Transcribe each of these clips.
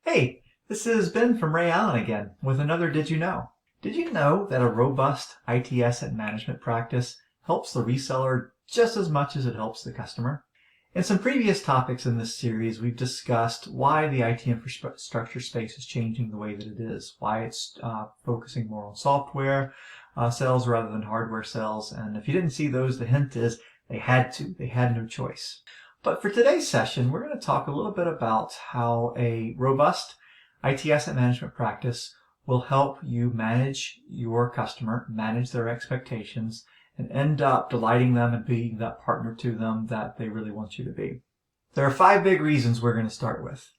Hey, this is Ben from Ray Allen again with another Did You Know? Did you know that a robust IT asset management practice helps the reseller just as much as it helps the customer? In some previous topics in this series, we've discussed why the IT infrastructure space is changing the way that it is, why it's focusing more on software sales rather than hardware sales. And if you didn't see those, the hint is they had to. They had no choice. But for today's session, we're going to talk a little bit about how a robust IT asset management practice will help you manage your customer, manage their expectations, and end up delighting them and being that partner to them that they really want you to be. There are 5 big reasons we're going to start with.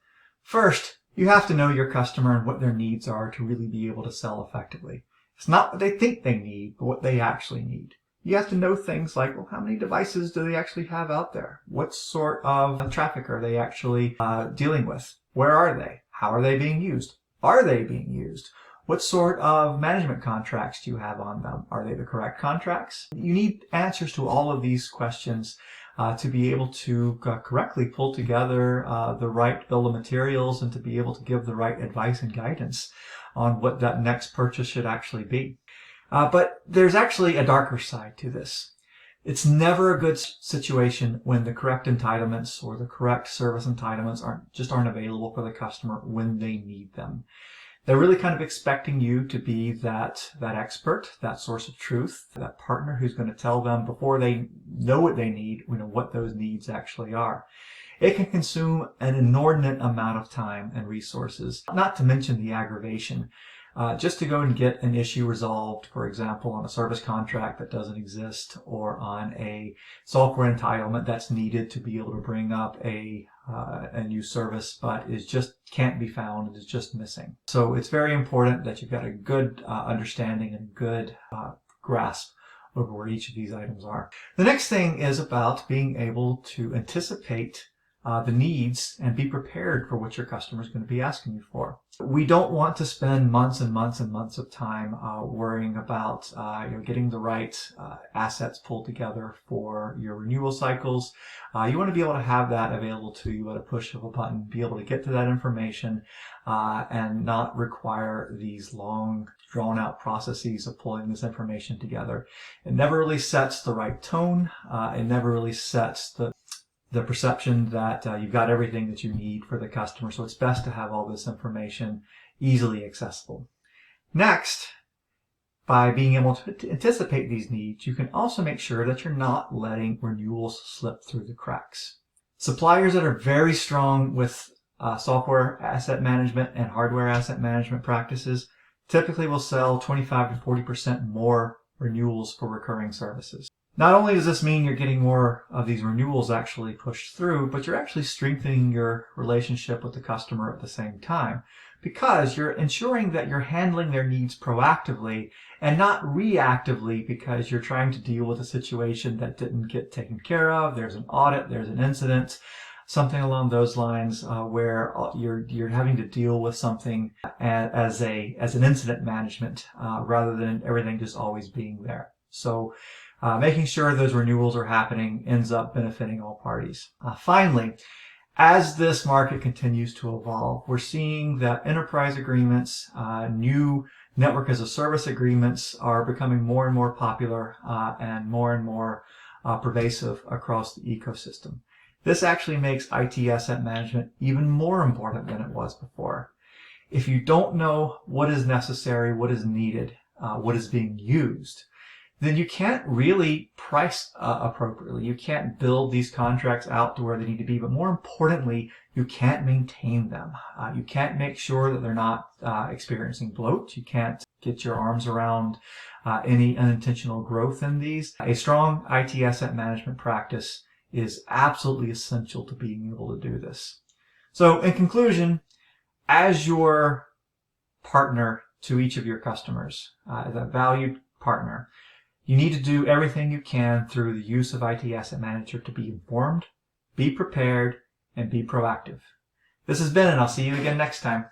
First, you have to know your customer and what their needs are to really be able to sell effectively. It's not what they think they need, but what they actually need. You have to know things like, well, how many devices do they actually have out there? What sort of traffic are they actually dealing with? Where are they? How are they being used? Are they being used? What sort of management contracts do you have on them? Are they the correct contracts? You need answers to all of these questions to be able to correctly pull together the right bill of materials and to be able to give the right advice and guidance on what that next purchase should actually be. But there's actually a darker side to this. It's never a good situation when the correct entitlements or the correct service entitlements aren't available for the customer when they need them. They're really kind of expecting you to be that expert, that source of truth, that partner who's going to tell them before they know what they need, what those needs actually are. It can consume an inordinate amount of time and resources, not to mention the aggravation. Just to go and get an issue resolved, for example, on a service contract that doesn't exist or on a software entitlement that's needed to be able to bring up a new service, but just can't be found and is just missing. So it's very important that you've got a good understanding and good grasp over where each of these items are. The next thing is about being able to anticipate the needs and be prepared for what your customer is going to be asking you for. We don't want to spend months and months and months of time worrying about getting the right assets pulled together for your renewal cycles. You want to be able to have that available to you at a push of a button, be able to get to that information and not require these long drawn-out processes of pulling this information together. It never really sets the right tone. It never really sets the perception that you've got everything that you need for the customer. So it's best to have all this information easily accessible. Next, by being able to anticipate these needs, you can also make sure that you're not letting renewals slip through the cracks. Suppliers that are very strong with software asset management and hardware asset management practices typically will sell 25 to 40% more renewals for recurring services. Not only does this mean you're getting more of these renewals actually pushed through, but you're actually strengthening your relationship with the customer at the same time because you're ensuring that you're handling their needs proactively and not reactively because you're trying to deal with a situation that didn't get taken care of. There's an audit, there's an incident, something along those lines where you're having to deal with something as an incident management rather than everything just always being there. So making sure those renewals are happening ends up benefiting all parties. Finally, as this market continues to evolve, we're seeing that enterprise agreements, new network as a service agreements are becoming more and more popular and more pervasive across the ecosystem. This actually makes IT asset management even more important than it was before. If you don't know what is necessary, what is needed, what is being used, then you can't really price appropriately. You can't build these contracts out to where they need to be, but more importantly, you can't maintain them. You can't make sure that they're not experiencing bloat. You can't get your arms around any unintentional growth in these. A strong IT asset management practice is absolutely essential to being able to do this. So in conclusion, as your partner to each of your customers, that valued partner, you need to do everything you can through the use of IT Asset Manager to be informed, be prepared, and be proactive. This has been, and I'll see you again next time.